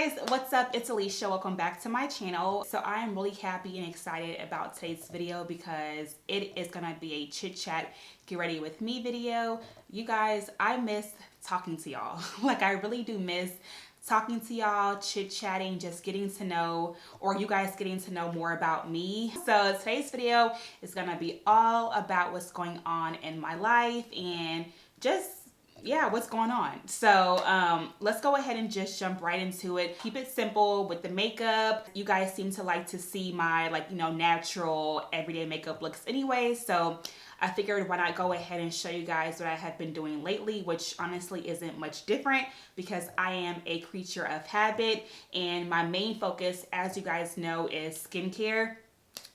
guys, what's up? It's Alisha. Welcome back to my channel. So I am really happy and excited about today's video because it is gonna be a chit chat, get ready with me video. You guys, I miss talking to y'all. Like I really do miss talking to y'all, chit chatting, just getting to know, or you guys getting to know more about me. So today's video is gonna be all about what's going on in my life and just what's going on. So let's go ahead and just jump right into it. Keep it simple with the makeup. You guys seem to like to see my natural everyday makeup looks anyway, so I figured why not go ahead and show you guys what I have been doing lately, which honestly isn't much different because I am a creature of habit and my main focus, as you guys know, is skincare.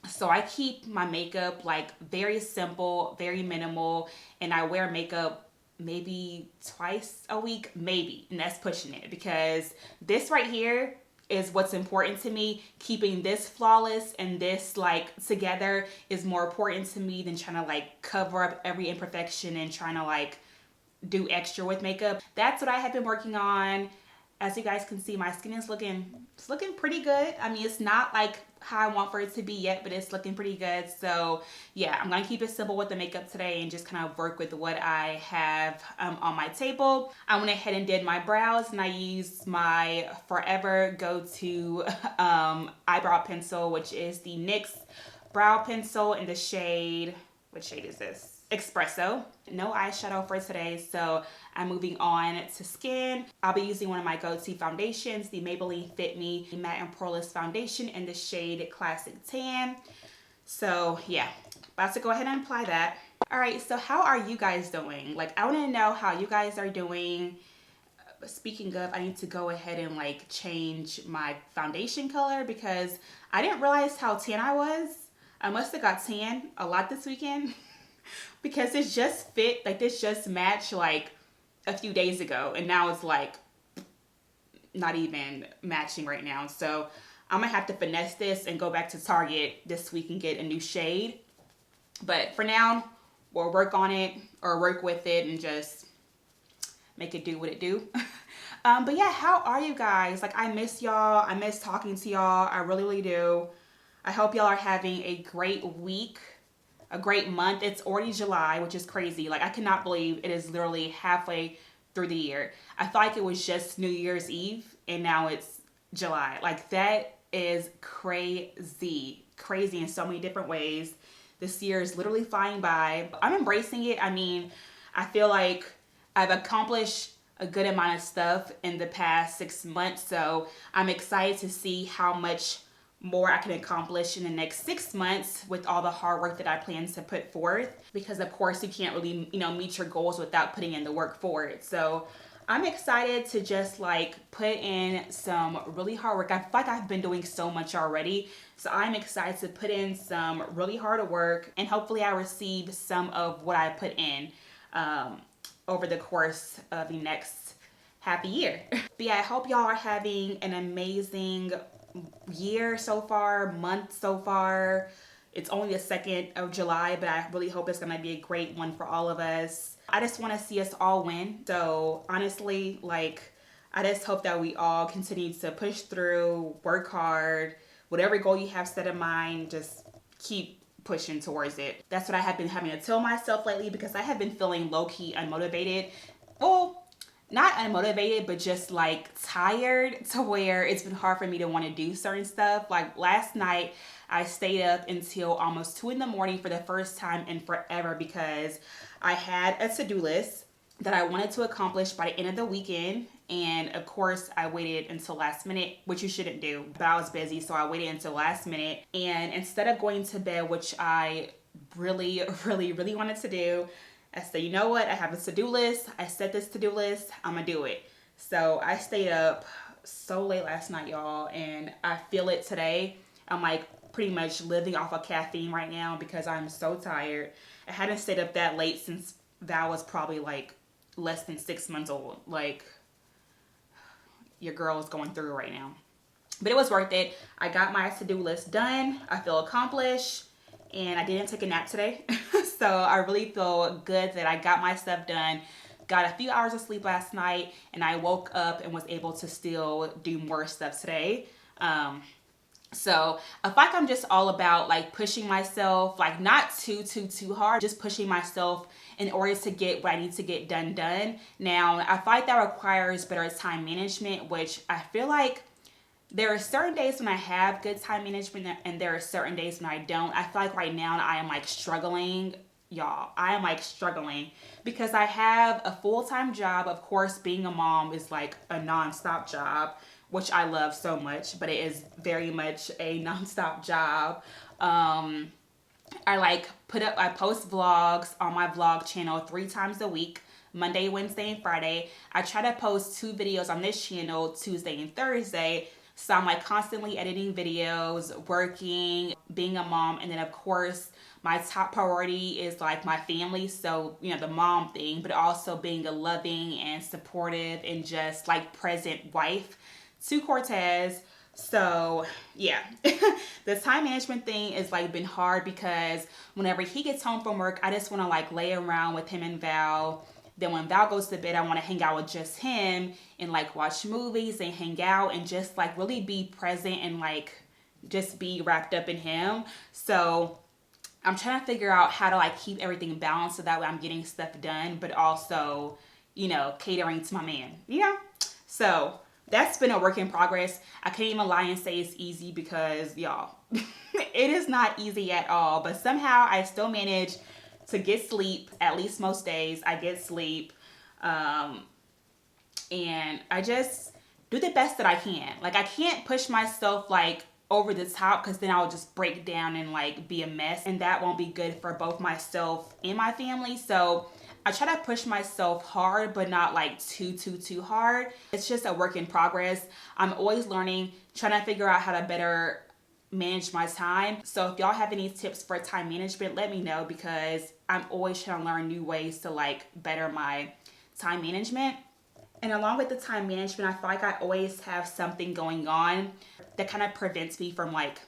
So I keep my makeup like very simple, very minimal, and I wear makeup maybe twice a week, maybe, and that's pushing it because this right here is what's important to me. Keeping this flawless and this together is more important to me than trying to cover up every imperfection and trying to do extra with makeup. That's what I have been working on. As you guys can see, my skin is looking pretty good. I mean, it's not like how I want for it to be yet, but it's looking pretty good. So yeah, I'm gonna keep it simple with the makeup today and just kind of work with what I have on my table. I went ahead and did my brows and I used my forever go-to eyebrow pencil, which is the NYX brow pencil in the shade, what shade is this? Espresso. No eyeshadow for today, so I'm moving on to skin. I'll be using one of my go-to foundations, the Maybelline Fit Me Matte and Poreless Foundation in the shade Classic Tan. So yeah, about to go ahead and apply that. All right, so how are you guys doing? I want to know how you guys are doing. Speaking of, I need to go ahead and change my foundation color because I didn't realize how tan I was. I must have got tan a lot this weekend. Because this just fit, this just matched a few days ago, and now it's not even matching right now. So I'm gonna have to finesse this and go back to Target this week and get a new shade. But for now, we'll work on it or work with it and just make it do what it do. But yeah, how are you guys? I miss y'all. I miss talking to y'all. I really, really do. I hope y'all are having a great week. A great month. It's already July, which is crazy. I cannot believe it is literally halfway through the year. I thought it was just New Year's Eve and now it's July. That is crazy. Crazy in so many different ways. This year is literally flying by. I'm embracing it. I mean, I feel like I've accomplished a good amount of stuff in the past 6 months. So I'm excited to see how much more I can accomplish in the next 6 months with all the hard work that I plan to put forth, because of course you can't really meet your goals without putting in the work for it. So I'm excited to just put in some really hard work. I feel like I've been doing so much already, so I'm excited to put in some really hard work and hopefully I receive some of what I put in over the course of the next half a year. But yeah, I hope y'all are having an amazing year so far, month so far. It's only the 2nd of July, but I really hope it's gonna be a great one for all of us. I just want to see us all win. So honestly, I just hope that we all continue to push through, work hard, whatever goal you have set in mind, just keep pushing towards it. That's what I have been having to tell myself lately because I have been feeling low-key unmotivated. Well, not unmotivated, but just tired to where it's been hard for me to want to do certain stuff. Last night, I stayed up until almost 2 in the morning for the first time in forever because I had a to-do list that I wanted to accomplish by the end of the weekend. And of course, I waited until last minute, which you shouldn't do, but I was busy, so I waited until last minute. And instead of going to bed, which I really, really, really wanted to do, I said, you know what? I have a to-do list. I set this to-do list. I'm gonna do it. So I stayed up so late last night, y'all, and I feel it today. I'm pretty much living off of caffeine right now because I'm so tired. I hadn't stayed up that late since Val was probably less than 6 months old. Your girl is going through right now. But it was worth it. I got my to-do list done. I feel accomplished. And I didn't take a nap today. So I really feel good that I got my stuff done, got a few hours of sleep last night, and I woke up and was able to still do more stuff today. So I feel like I'm just all about like pushing myself, like not too hard, just pushing myself in order to get what I need to get done. Now, I feel like that requires better time management, which I feel like there are certain days when I have good time management and there are certain days when I don't. I feel like right now I am like struggling, y'all. I am like struggling because I have a full-time job. Of course, being a mom is like a non-stop job, which I love so much, but it is very much a non-stop job. I post vlogs on my vlog channel 3 times a week, Monday, Wednesday, and Friday. I try to post 2 videos on this channel, Tuesday and Thursday. So I'm like constantly editing videos, working, being a mom, and then of course my top priority is like my family. So, you know, the mom thing, but also being a loving and supportive and just like present wife to Cortez. So yeah, the time management thing is like been hard because whenever he gets home from work, I just want to like lay around with him and Val. Then when Val goes to bed, I want to hang out with just him and like watch movies and hang out and just like really be present and like just be wrapped up in him. So I'm trying to figure out how to like keep everything balanced so that way I'm getting stuff done, but also, you know, catering to my man, you know? So that's been a work in progress. I can't even lie and say it's easy because y'all, it is not easy at all, but somehow I still manage to get sleep. At least most days I get sleep. And I just do the best that I can. Like I can't push myself like over the top because then I'll just break down and like be a mess, and that won't be good for both myself and my family. So I try to push myself hard, but not like too hard. It's just a work in progress. I'm always learning, trying to figure out how to better manage my time. So if y'all have any tips for time management, let me know because I'm always trying to learn new ways to like better my time management. And along with the time management, I feel like I always have something going on that kind of prevents me from like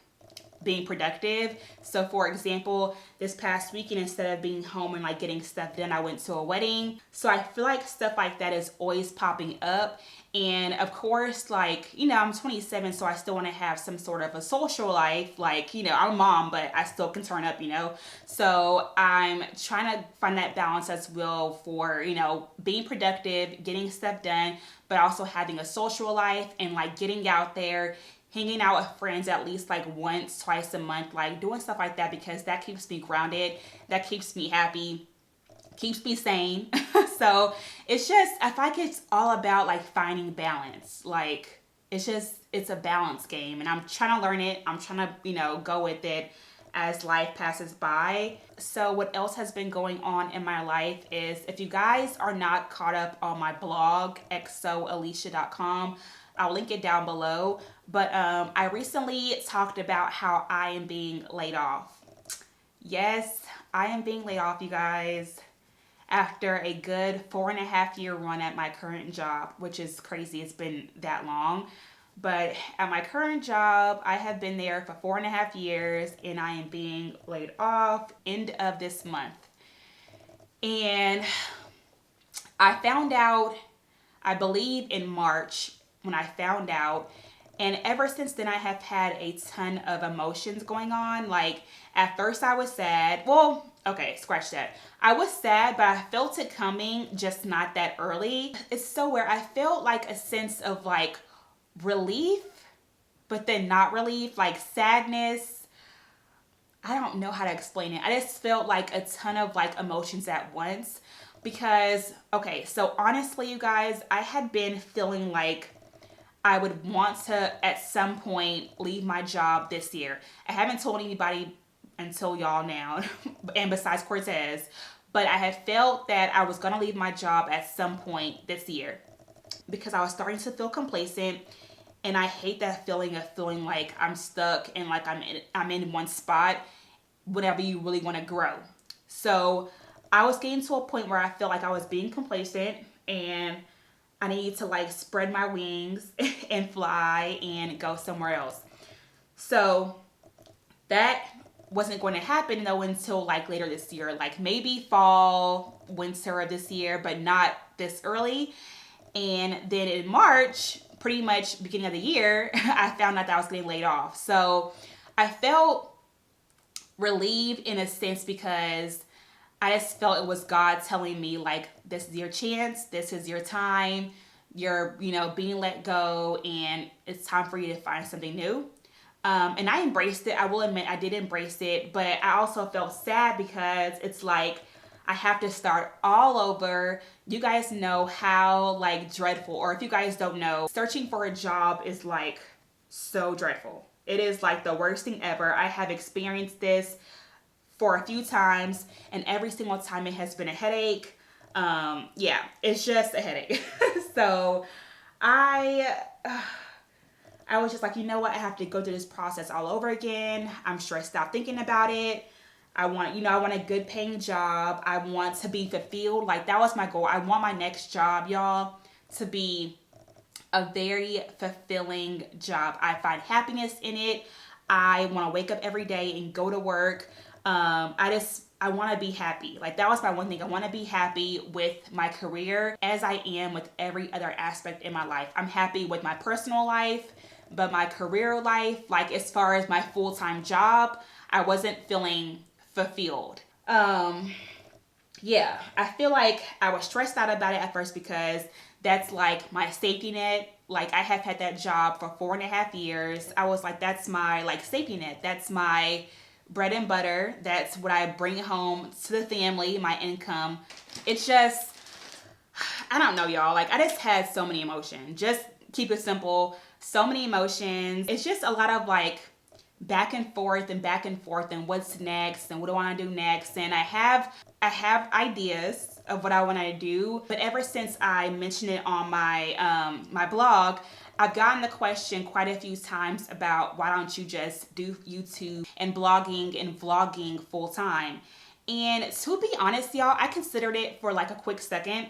being productive. So for example, this past weekend, instead of being home and like getting stuff done, I went to a wedding. So I feel like stuff like that is always popping up. And of course, like, you know, I'm 27, so I still want to have some sort of a social life. Like, you know, I'm a mom, but I still can turn up, you know. So I'm trying to find that balance as well for, you know, being productive, getting stuff done, but also having a social life and like getting out there, hanging out with friends at least like once, twice a month, like doing stuff like that because that keeps me grounded, that keeps me happy, keeps me sane. So it's just, I feel like it's all about like finding balance. Like it's a balance game and I'm trying to learn it. I'm trying to, you know, go with it as life passes by. So what else has been going on in my life is, if you guys are not caught up on my blog, xoalisha.com, I'll link it down below. But I recently talked about how I am being laid off. Yes, I am being laid off, you guys, after a good 4.5-year run at my current job, which is crazy. It's been that long. But at my current job, I have been there for 4.5 years and I am being laid off end of this month. And I found out, I believe in March when I found out. And ever since then, I have had a ton of emotions going on. Like, at first I was sad. Well, okay, scratch that. I was sad, but I felt it coming, just not that early. It's so weird. I felt like a sense of like relief, but then not relief, like sadness. I don't know how to explain it. I just felt like a ton of like emotions at once because, okay, so honestly, you guys, I had been feeling like I would want to, at some point, leave my job this year. I haven't told anybody until y'all now, and besides Cortez, but I had felt that I was going to leave my job at some point this year because I was starting to feel complacent, and I hate that feeling of feeling like I'm stuck and like I'm in one spot whenever you really want to grow. So I was getting to a point where I felt like I was being complacent and I need to like spread my wings and fly and go somewhere else. So that wasn't going to happen though until like later this year, like maybe fall, winter of this year, but not this early. And then in March, pretty much beginning of the year, I found out that I was getting laid off. So I felt relieved in a sense because I just felt it was God telling me like, this is your chance, this is your time, you're, being let go, and it's time for you to find something new. And I embraced it. I will admit I did embrace it, but I also felt sad because it's like I have to start all over. You guys know how like dreadful, or if you guys don't know, searching for a job is like so dreadful. It is like the worst thing ever. I have experienced this for a few times, and every single time it has been a headache. Yeah, it's just a headache. So I was just like, you know what? I have to go through this process all over again. I'm stressed out thinking about it. I want a good paying job. I want to be fulfilled. Like that was my goal. I want my next job, y'all, to be a very fulfilling job. I find happiness in it. I want to wake up every day and go to work. I want to be happy. Like that was my one thing. I want to be happy with my career as I am with every other aspect in my life. I'm happy with my personal life, but my career life, like as far as my full-time job, I wasn't feeling fulfilled. Yeah, I feel like I was stressed out about it at first because that's like my safety net. Like I have had that job for 4.5 years. I was like, that's my like safety net. That's my bread and butter. That's what I bring home to the family, my income. It's just, I don't know, y'all. Like I just had so many emotions. Just keep it simple. So many emotions. It's just a lot of like back and forth and what's next and what do I want to do next. And I have ideas of what I want to do, but ever since I mentioned it on my my blog, I've gotten the question quite a few times about why don't you just do YouTube and blogging and vlogging full time. And to be honest, y'all, I considered it for like a quick second.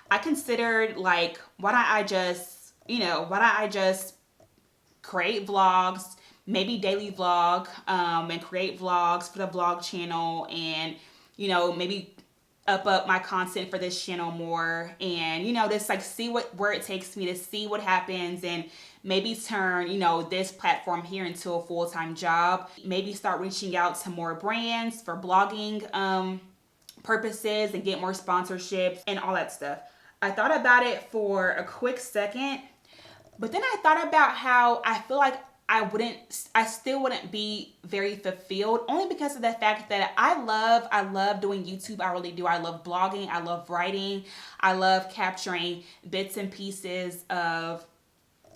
I considered like, why don't I just create vlogs, maybe daily vlog, and create vlogs for the vlog channel, and maybe up my content for this channel more, and just like see where it takes me, to see what happens, and maybe turn this platform here into a full-time job. Maybe start reaching out to more brands for blogging purposes and get more sponsorships and all that stuff. I thought about it for a quick second, but then I thought about how I feel like I still wouldn't be very fulfilled, only because of the fact that I love doing YouTube. I really do. I love blogging. I love writing. I love capturing bits and pieces of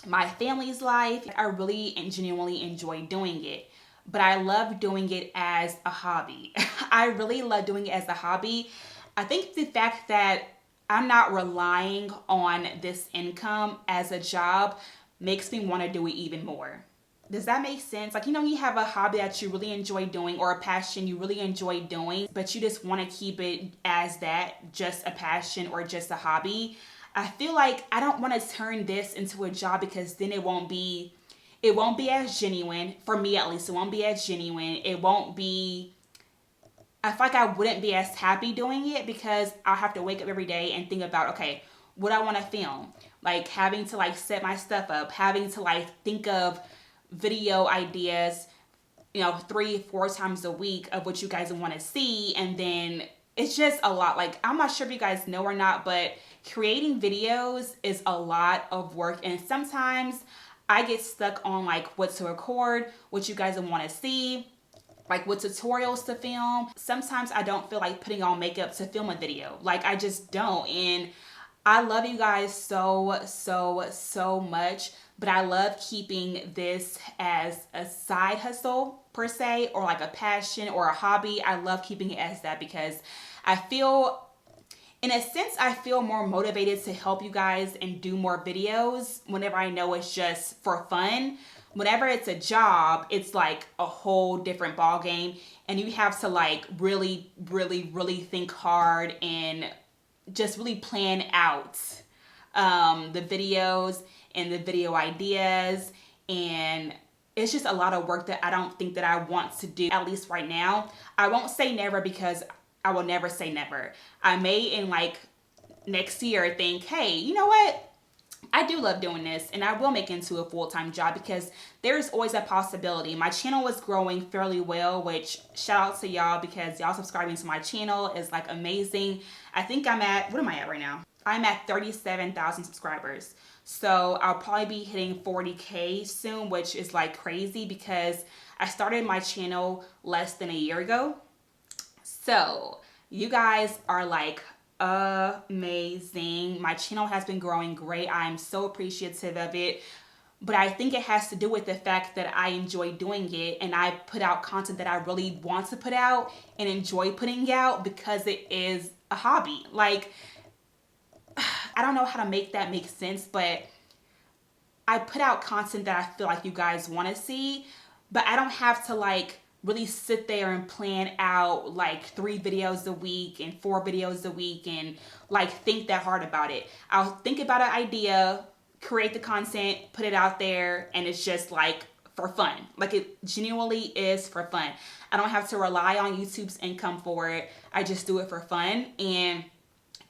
my family's life. I really and genuinely enjoy doing it, but I love doing it as a hobby. I really love doing it as a hobby. I think the fact that I'm not relying on this income as a job makes me want to do it even more. Does that make sense? Like, you have a hobby that you really enjoy doing, or a passion you really enjoy doing, but you just want to keep it as that, just a passion or just a hobby. I feel like I don't want to turn this into a job, because then it won't be as genuine. For me, at least, it won't be as genuine. I feel like I wouldn't be as happy doing it, because I'll have to wake up every day and think about, okay, what I want to film. Like having to like set my stuff up, having to like think of video ideas, 3-4 times a week of what you guys want to see. And then it's just a lot. Like, I'm not sure if you guys know or not, but creating videos is a lot of work. And sometimes I get stuck on like what to record, what you guys want to see, like what tutorials to film. Sometimes I don't feel like putting on makeup to film a video. Like I just don't. And I love you guys so much, but I love keeping this as a side hustle per se, or like a passion or a hobby. I love keeping it as that, because I feel, in a sense, I feel more motivated to help you guys and do more videos whenever I know it's just for fun. Whenever it's a job, it's like a whole different ball game, and you have to like really think hard and just really plan out the videos and the video ideas, and it's just a lot of work that I don't think that I want to do, at least right now. I won't say never because I will never say never. I may in like next year think, hey, you know what? I do love doing this and I will make it into a full-time job because there's always a possibility. My channel is growing fairly well, which shout out to y'all because y'all subscribing to my channel is like amazing. I think I'm at, what am I at right now? I'm at 37,000 subscribers. So I'll probably be hitting 40K soon, which is like crazy because I started my channel less than a year ago. So you guys are like amazing. My channel has been growing great. I'm so appreciative of it. But I think it has to do with the fact that I enjoy doing it and I put out content that I really want to put out and enjoy putting out because it is a hobby. Like, I don't know how to make that make sense, but I put out content that I feel like you guys want to see, but I don't have to like really sit there and plan out like 3 videos a week and 4 videos a week and like think that hard about it. I'll think about an idea, create the content, put it out there, and it's just like for fun. Like it genuinely is for fun. I don't have to rely on YouTube's income for it. I just do it for fun. And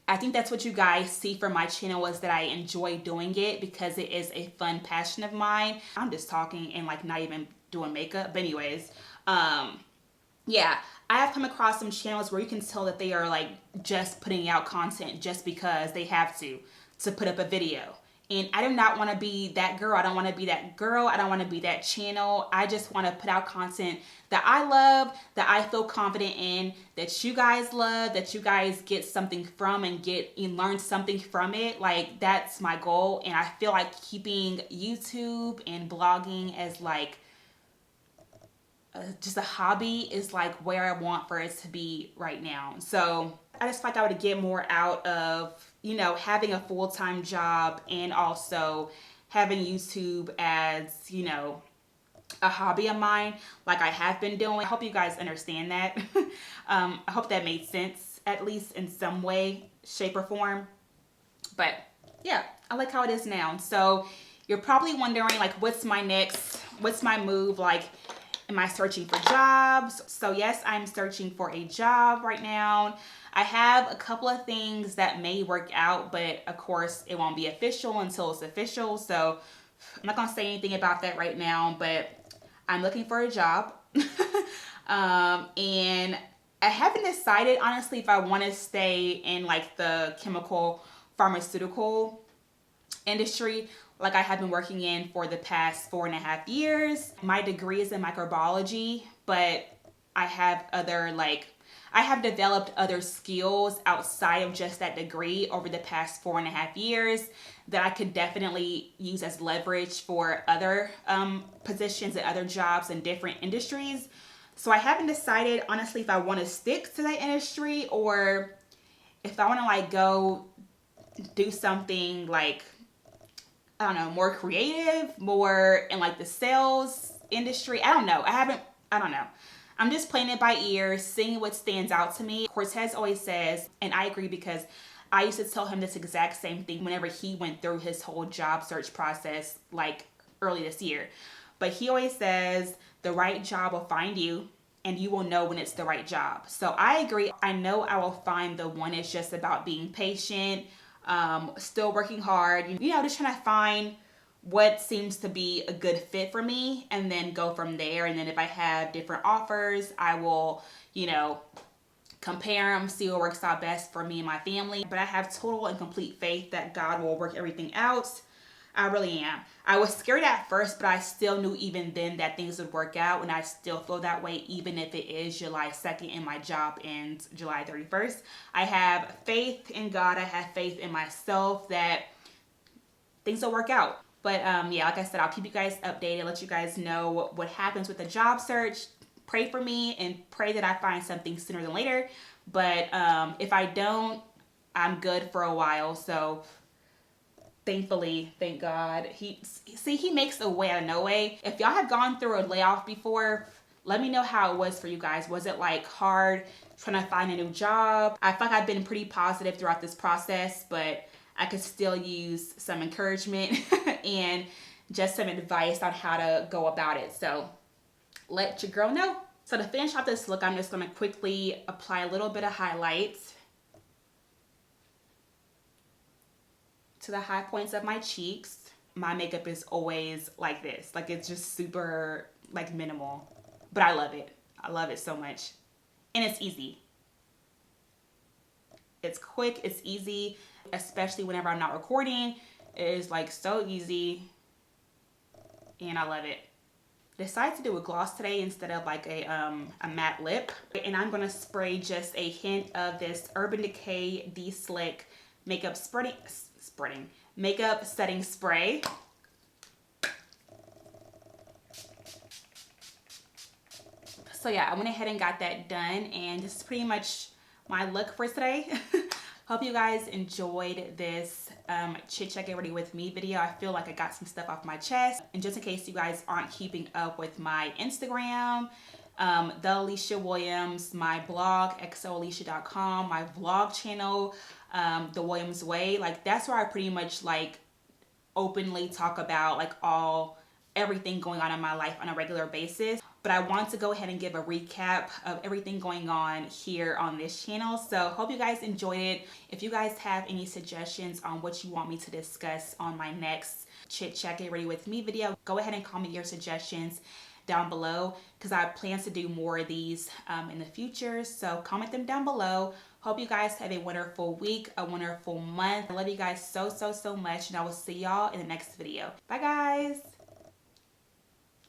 I think that's what you guys see from my channel is that I enjoy doing it because it is a fun passion of mine. I'm just talking and like not even doing makeup. But anyways, yeah, I have come across some channels where you can tell that they are like just putting out content just because they have to put up a video. And I do not want to be that girl. I don't want to be that girl. I don't want to be that channel. I just want to put out content that I love, that I feel confident in, that you guys love, that you guys get something from and learn something from it. Like that's my goal. And I feel like keeping YouTube and blogging as like just a hobby is like where I want for it to be right now. So I just feel like I would get more out of, you know, having a full-time job and also having YouTube as, you know, a hobby of mine like I have been doing. I hope you guys understand that. I hope that made sense at least in some way, shape or form. But yeah, I like how it is now. So you're probably wondering like, what's my move? Like, am I searching for jobs? So yes, I'm searching for a job right now. I have a couple of things that may work out, but of course it won't be official until it's official. So I'm not gonna say anything about that right now, but I'm looking for a job. And I haven't decided honestly if I want to stay in like the chemical pharmaceutical industry like I have been working in for the past 4.5 years. My degree is in microbiology, but I have developed other skills outside of just that degree over the past 4.5 years that I could definitely use as leverage for other positions and other jobs in different industries. So I haven't decided honestly if I want to stick to that industry or if I want to like go do something like, I don't know, more creative, more in like the sales industry. I don't know. I don't know. I'm just playing it by ear, seeing what stands out to me. Cortez always says, and I agree because I used to tell him this exact same thing whenever he went through his whole job search process like early this year. But he always says, the right job will find you and you will know when it's the right job. So I agree. I know I will find the one. It's just about being patient, still working hard, you know, just trying to find what seems to be a good fit for me and then go from there. And then if I have different offers, I will, you know, compare them, see what works out best for me and my family. But I have total and complete faith that God will work everything out. I really am. I was scared at first, but I still knew even then that things would work out, and I still feel that way even if it is July 2nd and my job ends July 31st. I have faith in God. I have faith in myself that things will work out. But yeah, like I said, I'll keep you guys updated, let you guys know what happens with the job search. Pray for me and pray that I find something sooner than later. But if I don't, I'm good for a while. So thankfully, thank God. He makes a way out of no way. If y'all have gone through a layoff before, let me know how it was for you guys. Was it like hard trying to find a new job? I feel like I've been pretty positive throughout this process, but I could still use some encouragement and just some advice on how to go about it. So let your girl know. So to finish off this look, I'm just going to quickly apply a little bit of highlights to the high points of my cheeks. My makeup is always like this. Like, it's just super like minimal, but I love it. I love it so much. And it's easy. It's quick, it's easy, especially whenever I'm not recording. It is like so easy and I love it. Decided to do a gloss today instead of like a matte lip. And I'm gonna spray just a hint of this Urban Decay De-Slick makeup makeup setting spray. So yeah, I went ahead and got that done, and this is pretty much my look for today. Hope you guys enjoyed this chit chat get ready with me video. I feel like I got some stuff off my chest. And just in case you guys aren't keeping up with my Instagram, the AlishaWilliams, my blog, xoalisha.com, my vlog channel, The Williams Way, like that's where I pretty much like openly talk about like everything going on in my life on a regular basis. But I want to go ahead and give a recap of everything going on here on this channel. So hope you guys enjoyed it. If you guys have any suggestions on what you want me to discuss on my next chit chat get ready with me video, go ahead and comment your suggestions down below, because I plan to do more of these in the future. So comment them down below. Hope you guys have a wonderful week, a wonderful month. I love you guys so much, and I will see y'all in the next video. Bye guys.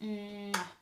Mwah.